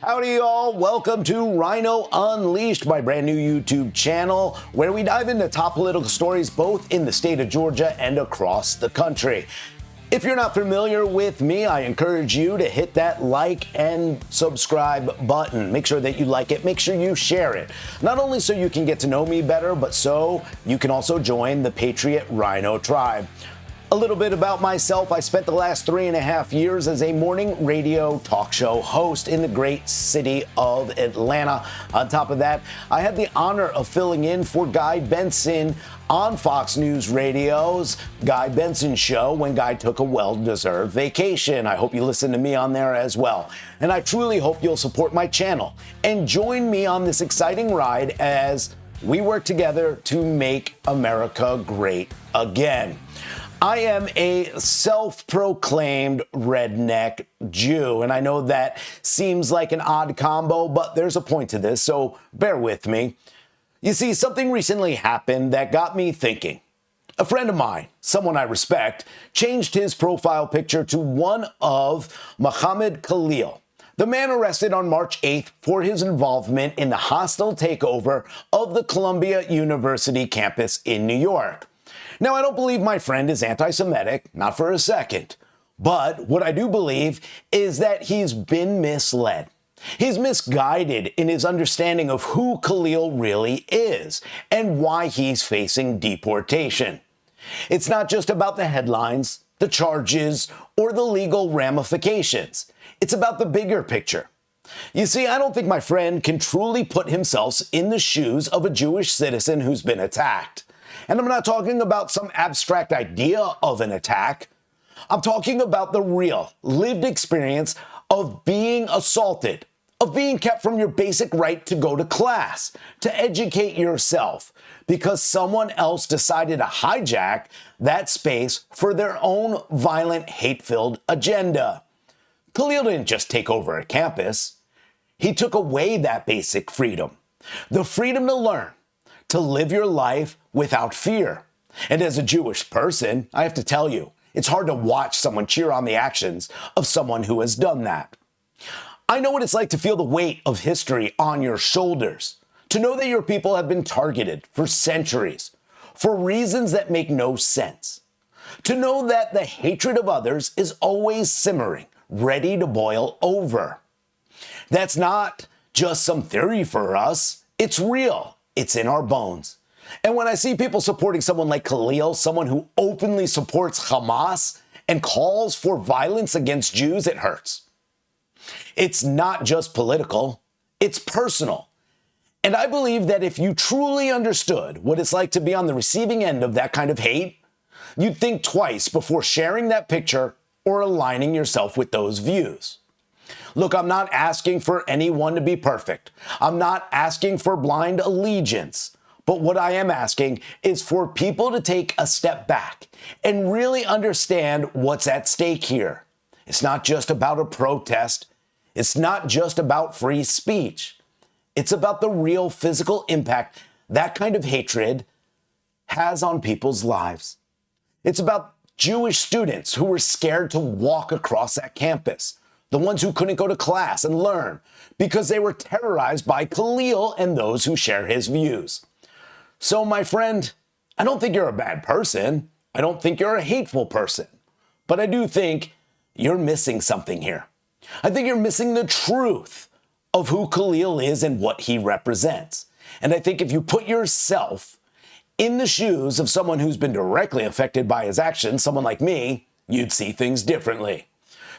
Howdy, y'all. Welcome to Rhino Unleashed, my brand new YouTube channel, where we dive into top political stories both in the state of Georgia and across the country. If you're not familiar with me, I encourage you to hit that like and subscribe button. Make sure that you like it. Make sure you share it. Not only so you can get to know me better, but so you can also join the Patriot Rhino tribe. A little bit about myself. I spent the last 3.5 years as a morning radio talk show host in the great city of Atlanta. On top of that, I had the honor of filling in for Guy Benson on Fox News Radio's Guy Benson Show when Guy took a well-deserved vacation. I hope you listen to me on there as well. And I truly hope you'll support my channel and join me on this exciting ride as we work together to make America great again. I am a self-proclaimed redneck Jew, and I know that seems like an odd combo, but there's a point to this, so bear with me. You see, something recently happened that got me thinking. A friend of mine, someone I respect, changed his profile picture to one of Mahmoud Khalil, the man arrested on March 8th for his involvement in the hostile takeover of the Columbia University campus in New York. Now, I don't believe my friend is anti-Semitic, not for a second. But what I do believe is that he's been misled. He's misguided in his understanding of who Khalil really is and why he's facing deportation. It's not just about the headlines, the charges, or the legal ramifications. It's about the bigger picture. You see, I don't think my friend can truly put himself in the shoes of a Jewish citizen who's been attacked. And I'm not talking about some abstract idea of an attack. I'm talking about the real, lived experience of being assaulted, of being kept from your basic right to go to class, to educate yourself, because someone else decided to hijack that space for their own violent, hate-filled agenda. Khalil didn't just take over a campus. He took away that basic freedom, the freedom to learn, to live your life without fear. And as a Jewish person, I have to tell you, it's hard to watch someone cheer on the actions of someone who has done that. I know what it's like to feel the weight of history on your shoulders, to know that your people have been targeted for centuries, for reasons that make no sense, to know that the hatred of others is always simmering, ready to boil over. That's not just some theory for us, it's real. It's in our bones. And when I see people supporting someone like Khalil, someone who openly supports Hamas and calls for violence against Jews, it hurts. It's not just political, it's personal. And I believe that if you truly understood what it's like to be on the receiving end of that kind of hate, you'd think twice before sharing that picture or aligning yourself with those views. Look, I'm not asking for anyone to be perfect. I'm not asking for blind allegiance. But what I am asking is for people to take a step back and really understand what's at stake here. It's not just about a protest. It's not just about free speech. It's about the real physical impact that kind of hatred has on people's lives. It's about Jewish students who were scared to walk across that campus. The ones who couldn't go to class and learn because they were terrorized by Khalil and those who share his views. So, my friend, I don't think you're a bad person. I don't think you're a hateful person. But I do think you're missing something here. I think you're missing the truth of who Khalil is and what he represents. And I think if you put yourself in the shoes of someone who's been directly affected by his actions, someone like me, you'd see things differently.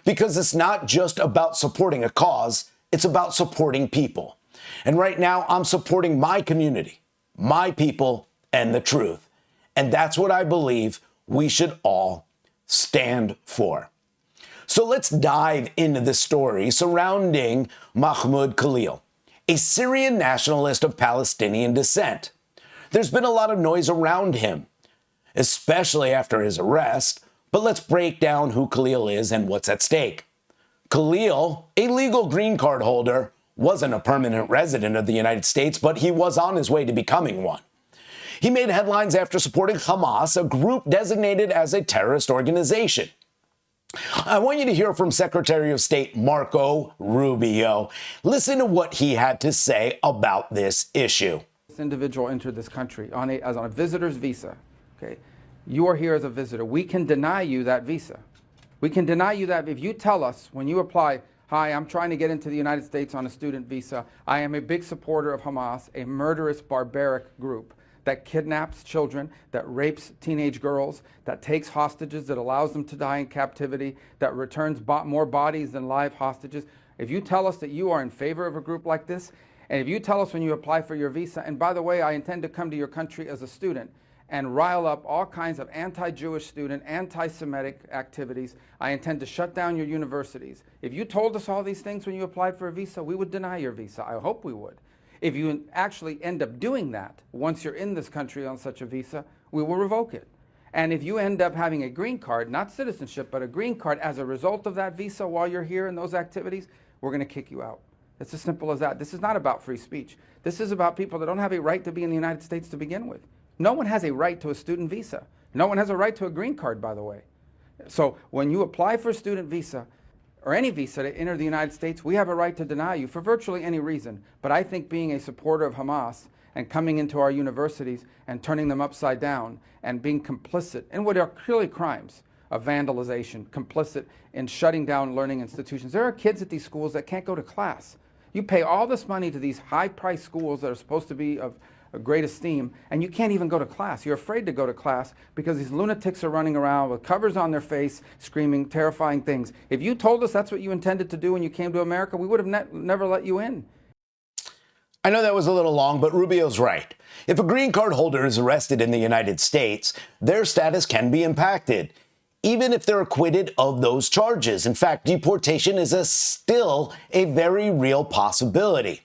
Because it's not just about supporting a cause, it's about supporting people. And right now, I'm supporting my community, my people, and the truth. And that's what I believe we should all stand for. So let's dive into the story surrounding Mahmoud Khalil, a Syrian nationalist of Palestinian descent. There's been a lot of noise around him, especially after his arrest. But let's break down who Khalil is and what's at stake. Khalil, a legal green card holder, wasn't a permanent resident of the United States, but he was on his way to becoming one. He made headlines after supporting Hamas, a group designated as a terrorist organization. I want you to hear from Secretary of State Marco Rubio. Listen to what he had to say about this issue. This individual entered this country on a visitor's visa. Okay, you are here as a visitor. We can deny you that visa. We can deny you that if you tell us when you apply, hi, I'm trying to get into the United States on a student visa. I am a big supporter of Hamas, a murderous, barbaric group that kidnaps children, that rapes teenage girls, that takes hostages, that allows them to die in captivity, that returns more bodies than live hostages. If you tell us that you are in favor of a group like this, and if you tell us when you apply for your visa, and by the way, I intend to come to your country as a student and rile up all kinds of anti-Jewish student, anti-Semitic activities, I intend to shut down your universities. If you told us all these things when you applied for a visa, we would deny your visa. I hope we would. If you actually end up doing that, once you're in this country on such a visa, we will revoke it. And if you end up having a green card, not citizenship, but a green card as a result of that visa while you're here in those activities, we're going to kick you out. It's as simple as that. This is not about free speech. This is about people that don't have a right to be in the United States to begin with. No one has a right to a student visa. No one has a right to a green card, by the way. So when you apply for a student visa, or any visa to enter the United States, we have a right to deny you for virtually any reason. But I think being a supporter of Hamas and coming into our universities and turning them upside down and being complicit in what are clearly crimes of vandalization, complicit in shutting down learning institutions. There are kids at these schools that can't go to class. You pay all this money to these high-priced schools that are supposed to be of great esteem, and you can't even go to class. You're afraid to go to class because these lunatics are running around with covers on their face, screaming terrifying things. If you told us that's what you intended to do when you came to America, we would have never let you in. I know that was a little long, but Rubio's right. If a green card holder is arrested in the United States, their status can be impacted, even if they're acquitted of those charges. In fact, deportation is still a very real possibility.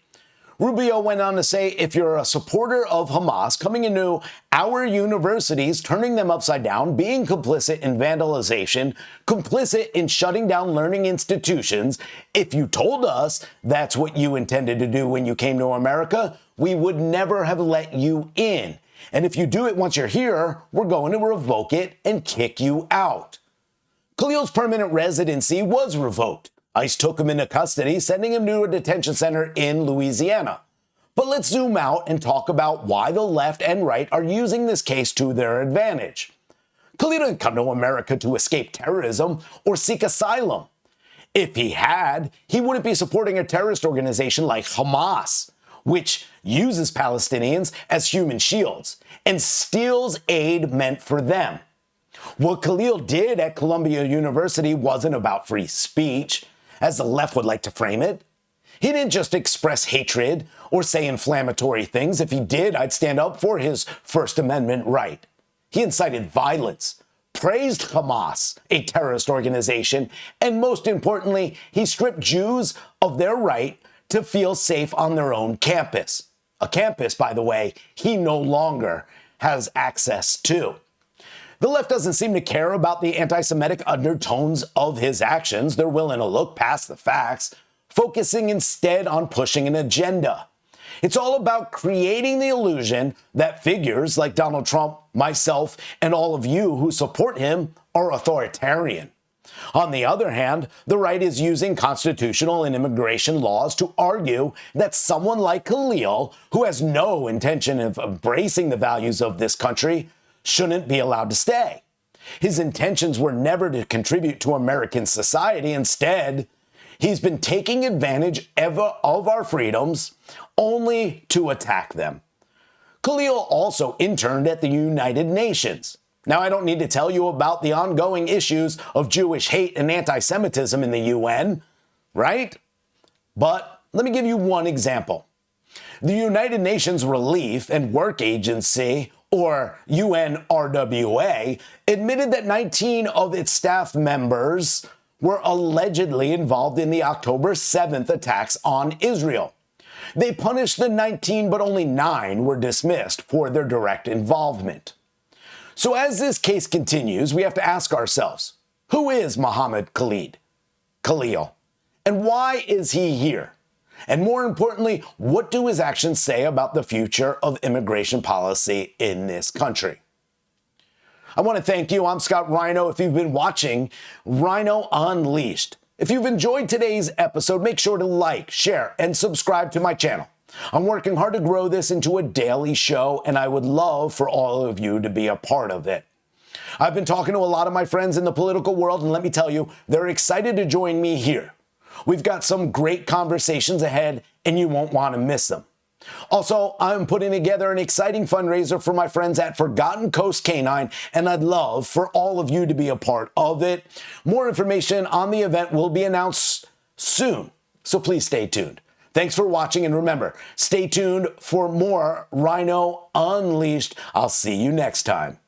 Rubio went on to say, if you're a supporter of Hamas coming into our universities, turning them upside down, being complicit in vandalization, complicit in shutting down learning institutions, if you told us that's what you intended to do when you came to America, we would never have let you in. And if you do it once you're here, we're going to revoke it and kick you out. Khalil's permanent residency was revoked. ICE took him into custody, sending him to a detention center in Louisiana. But let's zoom out and talk about why the left and right are using this case to their advantage. Khalil didn't come to America to escape terrorism or seek asylum. If he had, he wouldn't be supporting a terrorist organization like Hamas, which uses Palestinians as human shields and steals aid meant for them. What Khalil did at Columbia University wasn't about free speech, as the left would like to frame it. He didn't just express hatred or say inflammatory things. If he did, I'd stand up for his First Amendment right. He incited violence, praised Hamas, a terrorist organization, and most importantly, he stripped Jews of their right to feel safe on their own campus. A campus, by the way, he no longer has access to. The left doesn't seem to care about the anti-Semitic undertones of his actions. They're willing to look past the facts, focusing instead on pushing an agenda. It's all about creating the illusion that figures like Donald Trump, myself, and all of you who support him are authoritarian. On the other hand, the right is using constitutional and immigration laws to argue that someone like Khalil, who has no intention of embracing the values of this country, shouldn't be allowed to stay. His intentions were never to contribute to American society. Instead, he's been taking advantage of our freedoms only to attack them. Khalil also interned at the United Nations. Now, I don't need to tell you about the ongoing issues of Jewish hate and anti-Semitism in the UN, right? But let me give you one example. The United Nations Relief and Work Agency, or UNRWA, admitted that 19 of its staff members were allegedly involved in the October 7th attacks on Israel. They punished the 19, but only 9 were dismissed for their direct involvement. So as this case continues, we have to ask ourselves, who is Mahmoud Khalil? And why is he here? And more importantly, what do his actions say about the future of immigration policy in this country? I want to thank you. I'm Scott Rhino. If you've been watching Rhino Unleashed, if you've enjoyed today's episode, make sure to like, share, and subscribe to my channel. I'm working hard to grow this into a daily show, and I would love for all of you to be a part of it. I've been talking to a lot of my friends in the political world, and let me tell you, they're excited to join me here. We've got some great conversations ahead, and you won't want to miss them. Also, I'm putting together an exciting fundraiser for my friends at Forgotten Coast Canine, and I'd love for all of you to be a part of it. More information on the event will be announced soon, so please stay tuned. Thanks for watching, and remember, stay tuned for more Rhino Unleashed. I'll see you next time.